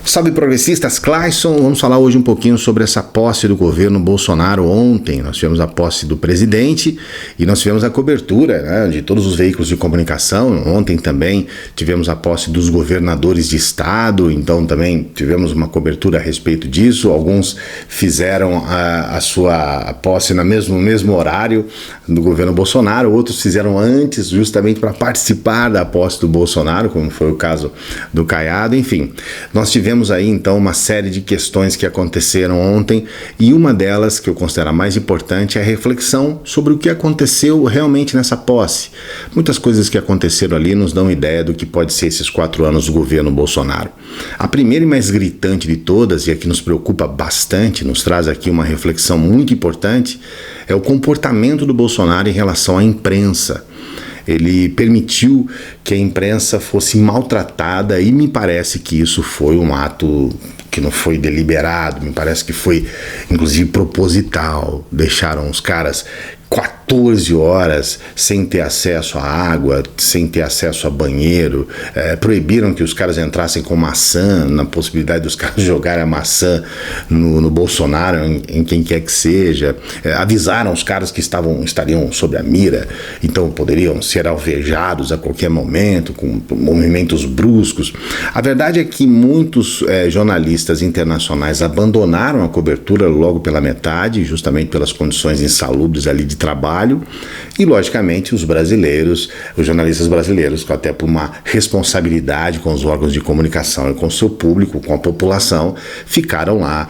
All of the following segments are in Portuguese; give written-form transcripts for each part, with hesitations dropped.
Salve progressistas, Clayson. Vamos falar hoje um pouquinho sobre essa posse do governo Bolsonaro. Ontem nós tivemos a posse do presidente e nós tivemos a cobertura, né, de todos os veículos de comunicação. Ontem também tivemos a posse dos governadores de estado, então também tivemos uma cobertura a respeito disso. Alguns fizeram a sua posse no mesmo horário do governo Bolsonaro, outros fizeram antes, justamente para participar da posse do Bolsonaro, como foi o caso do Caiado. Enfim, nós tivemos aí então uma série de questões que aconteceram ontem, e uma delas, que eu considero a mais importante, é a reflexão sobre o que aconteceu realmente nessa posse. Muitas coisas que aconteceram ali nos dão ideia do que pode ser esses 4 anos do governo Bolsonaro. A primeira e mais gritante de todas, e a que nos preocupa bastante, nos traz aqui uma reflexão muito importante, é o comportamento do Bolsonaro em relação à imprensa. Ele permitiu que a imprensa fosse maltratada, e me parece que isso foi um ato que não foi deliberado, me parece que foi inclusive proposital. Deixaram os caras 14 horas sem ter acesso à água, sem ter acesso a banheiro, proibiram que os caras entrassem com maçã, na possibilidade dos caras jogarem a maçã no Bolsonaro, em quem quer que seja, avisaram os caras que estariam sob a mira, então poderiam ser alvejados a qualquer momento, com movimentos bruscos. A verdade é que muitos jornalistas internacionais abandonaram a cobertura logo pela metade, justamente pelas condições insalubres ali de trabalho, e logicamente os jornalistas brasileiros, até por uma responsabilidade com os órgãos de comunicação e com o seu público, com a população, ficaram lá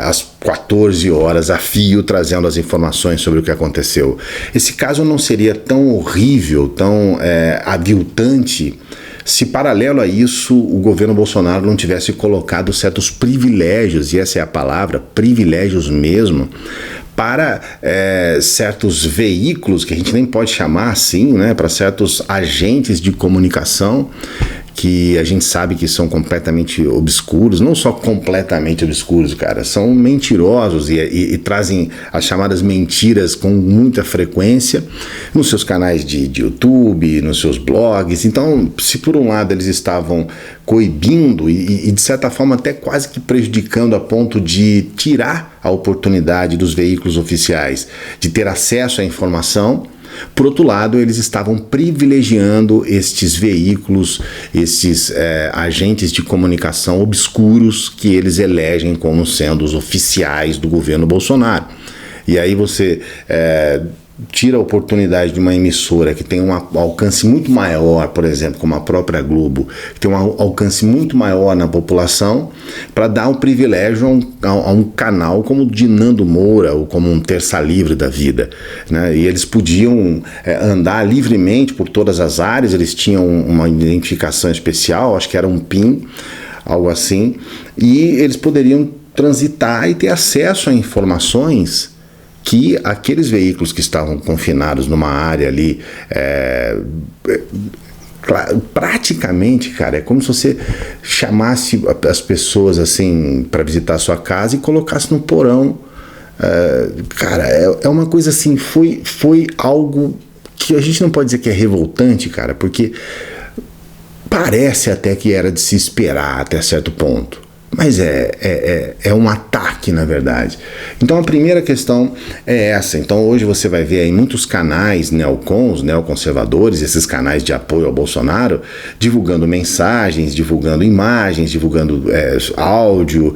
às 14 horas a fio trazendo as informações sobre o que aconteceu. Esse caso não seria tão horrível, tão aviltante, se paralelo a isso o governo Bolsonaro não tivesse colocado certos privilégios, e essa é a palavra, privilégios mesmo, para certos veículos, que a gente nem pode chamar assim, né, para certos agentes de comunicação, que a gente sabe que são completamente obscuros, não só completamente obscuros, cara, são mentirosos e trazem as chamadas mentiras com muita frequência nos seus canais de YouTube, nos seus blogs. Então, se por um lado eles estavam coibindo e de certa forma até quase que prejudicando a ponto de tirar a oportunidade dos veículos oficiais de ter acesso à informação, por outro lado, eles estavam privilegiando estes veículos, esses agentes de comunicação obscuros que eles elegem como sendo os oficiais do governo Bolsonaro. E aí você tira a oportunidade de uma emissora que tem um alcance muito maior, por exemplo, como a própria Globo, que tem um alcance muito maior na população, para dar o privilégio a um canal como o de Nando Moura, ou como um Terça Livre da vida, né? E eles podiam andar livremente por todas as áreas, eles tinham uma identificação especial, acho que era um PIN, algo assim, e eles poderiam transitar e ter acesso a informações que aqueles veículos que estavam confinados numa área ali, praticamente, cara, é como se você chamasse as pessoas assim para visitar a sua casa e colocasse no porão. Cara, é uma coisa assim, foi algo que a gente não pode dizer que é revoltante, cara, porque parece até que era de se esperar até certo ponto. Mas é um ataque, na verdade. Então a primeira questão é essa. Então hoje você vai ver aí muitos canais neoconservadores, esses canais de apoio ao Bolsonaro, divulgando mensagens, divulgando imagens, divulgando áudio,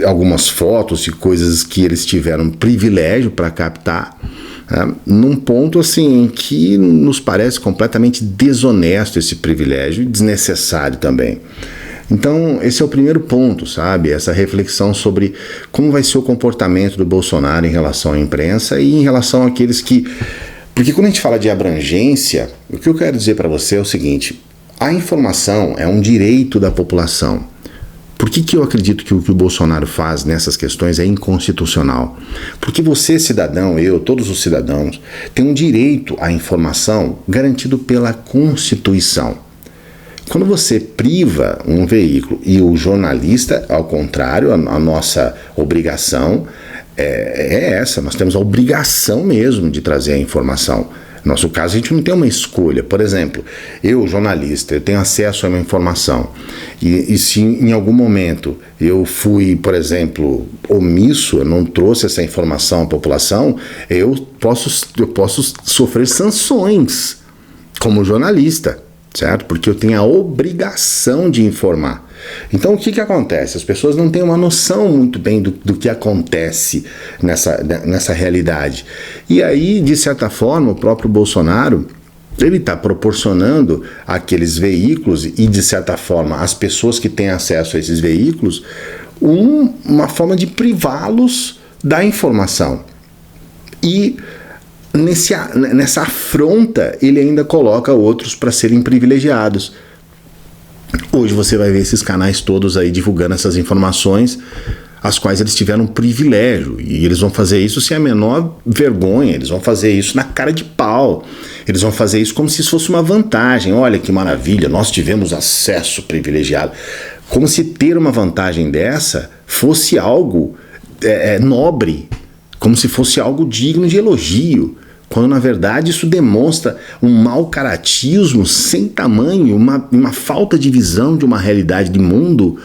algumas fotos e coisas que eles tiveram privilégio para captar, num ponto assim que nos parece completamente desonesto esse privilégio e desnecessário também. Então, esse é o primeiro ponto, sabe? Essa reflexão sobre como vai ser o comportamento do Bolsonaro em relação à imprensa e em relação àqueles que... Porque quando a gente fala de abrangência, o que eu quero dizer para você é o seguinte: a informação é um direito da população. Por que eu acredito que o que o Bolsonaro faz nessas questões é inconstitucional? Porque você, cidadão, eu, todos os cidadãos, têm um direito à informação garantido pela Constituição. Quando você priva um veículo e o jornalista, ao contrário, a nossa obrigação é essa, nós temos a obrigação mesmo de trazer a informação. No nosso caso, a gente não tem uma escolha. Por exemplo, eu, jornalista, eu tenho acesso a uma informação. E se em algum momento eu fui, por exemplo, omisso, eu não trouxe essa informação à população, eu posso sofrer sanções como jornalista, certo? Porque eu tenho a obrigação de informar. Então, o que acontece? As pessoas não têm uma noção muito bem do que acontece nessa realidade. E aí, de certa forma, o próprio Bolsonaro, ele está proporcionando àqueles veículos e, de certa forma, às pessoas que têm acesso a esses veículos, uma forma de privá-los da informação. E nessa afronta, ele ainda coloca outros para serem privilegiados. Hoje você vai ver esses canais todos aí divulgando essas informações, as quais eles tiveram um privilégio, e eles vão fazer isso sem a menor vergonha, eles vão fazer isso na cara de pau, eles vão fazer isso como se isso fosse uma vantagem. Olha que maravilha, nós tivemos acesso privilegiado, como se ter uma vantagem dessa fosse algo nobre, como se fosse algo digno de elogio, quando na verdade isso demonstra um mau caratismo sem tamanho, uma falta de visão de uma realidade de mundo,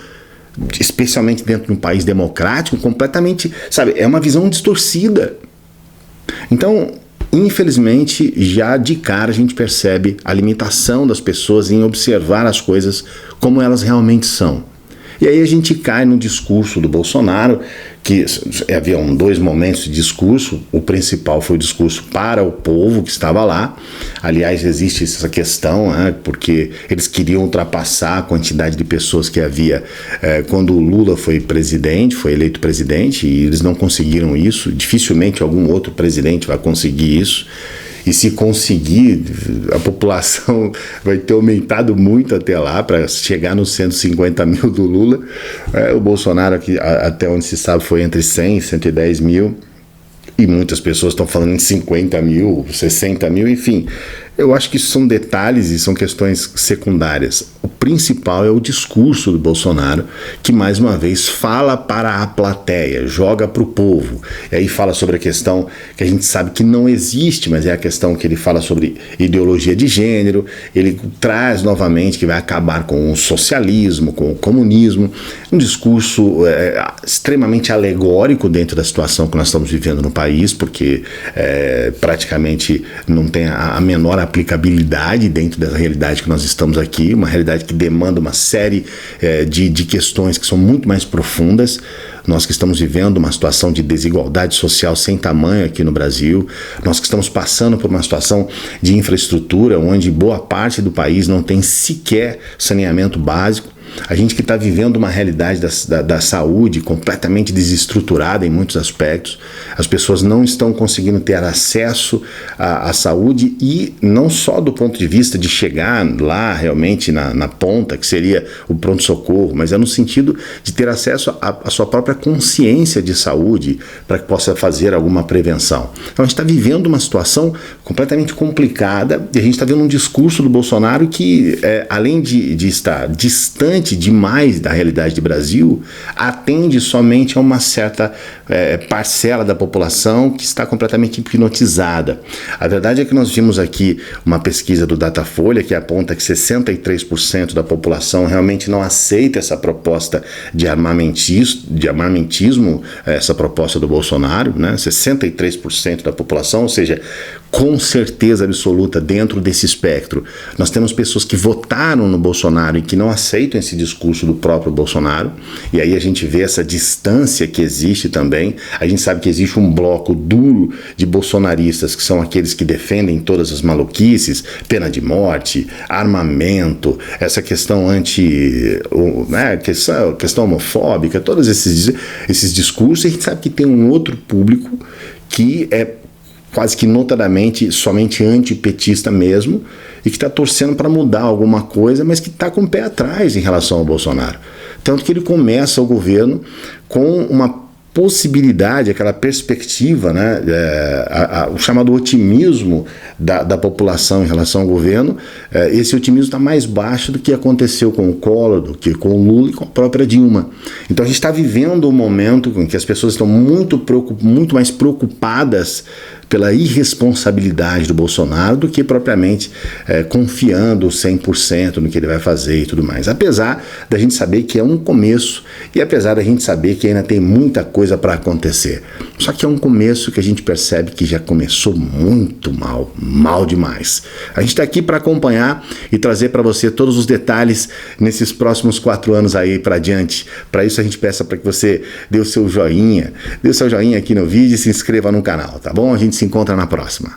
especialmente dentro de um país democrático, completamente, sabe, é uma visão distorcida. Então, infelizmente, já de cara a gente percebe a limitação das pessoas em observar as coisas como elas realmente são. E aí a gente cai no discurso do Bolsonaro, que havia dois momentos de discurso. O principal foi o discurso para o povo que estava lá. Aliás, existe essa questão, porque eles queriam ultrapassar a quantidade de pessoas que havia quando o Lula foi eleito presidente, e eles não conseguiram isso. Dificilmente algum outro presidente vai conseguir isso. E se conseguir, a população vai ter aumentado muito até lá, para chegar nos 150 mil do Lula. O Bolsonaro, aqui, até onde se sabe, foi entre 100 e 110 mil. E muitas pessoas estão falando em 50 mil, 60 mil, enfim. Eu acho que isso são detalhes e são questões secundárias. O principal é o discurso do Bolsonaro, que mais uma vez fala para a plateia, joga para o povo. E aí fala sobre a questão que a gente sabe que não existe, mas é a questão que ele fala sobre ideologia de gênero. Ele traz novamente que vai acabar com o socialismo, com o comunismo. Um discurso extremamente alegórico dentro da situação que nós estamos vivendo no país, porque praticamente não tem a menor aplicabilidade dentro da realidade que nós estamos aqui, uma realidade que demanda uma série de questões que são muito mais profundas. Nós que estamos vivendo uma situação de desigualdade social sem tamanho aqui no Brasil, nós que estamos passando por uma situação de infraestrutura onde boa parte do país não tem sequer saneamento básico. A gente que está vivendo uma realidade da saúde completamente desestruturada em muitos aspectos. As pessoas não estão conseguindo ter acesso à saúde, e não só do ponto de vista de chegar lá realmente na ponta, que seria o pronto-socorro, mas é no sentido de ter acesso à sua própria consciência de saúde para que possa fazer alguma prevenção. Então a gente está vivendo uma situação completamente complicada, e a gente está vendo um discurso do Bolsonaro que, além de estar distante demais da realidade do Brasil, atende somente a uma certa parcela da população que está completamente hipnotizada. A verdade é que nós vimos aqui uma pesquisa do Datafolha que aponta que 63% da população realmente não aceita essa proposta de armamentismo, essa proposta do Bolsonaro, né? 63% da população, ou seja, com certeza absoluta, dentro desse espectro, nós temos pessoas que votaram no Bolsonaro e que não aceitam esse discurso do próprio Bolsonaro, e aí a gente vê essa distância que existe também. A gente sabe que existe um bloco duro de bolsonaristas, que são aqueles que defendem todas as maluquices, pena de morte, armamento, essa questão questão homofóbica, todos esses discursos. E a gente sabe que tem um outro público que é quase que notadamente somente antipetista mesmo, e que está torcendo para mudar alguma coisa, mas que está com o pé atrás em relação ao Bolsonaro. Tanto que ele começa o governo com uma possibilidade, aquela perspectiva, né, o chamado otimismo da população em relação ao governo. Esse otimismo está mais baixo do que aconteceu com o Collor, do que com o Lula e com a própria Dilma. Então a gente está vivendo um momento em que as pessoas estão muito mais preocupadas pela irresponsabilidade do Bolsonaro do que propriamente confiando 100% no que ele vai fazer e tudo mais. Apesar da gente saber que é um começo e apesar da gente saber que ainda tem muita coisa para acontecer. Só que é um começo que a gente percebe que já começou muito mal demais. A gente está aqui para acompanhar e trazer para você todos os detalhes nesses próximos 4 anos aí para diante. Para isso a gente peça para que você dê o seu joinha aqui no vídeo e se inscreva no canal, tá bom? A gente se encontra na próxima.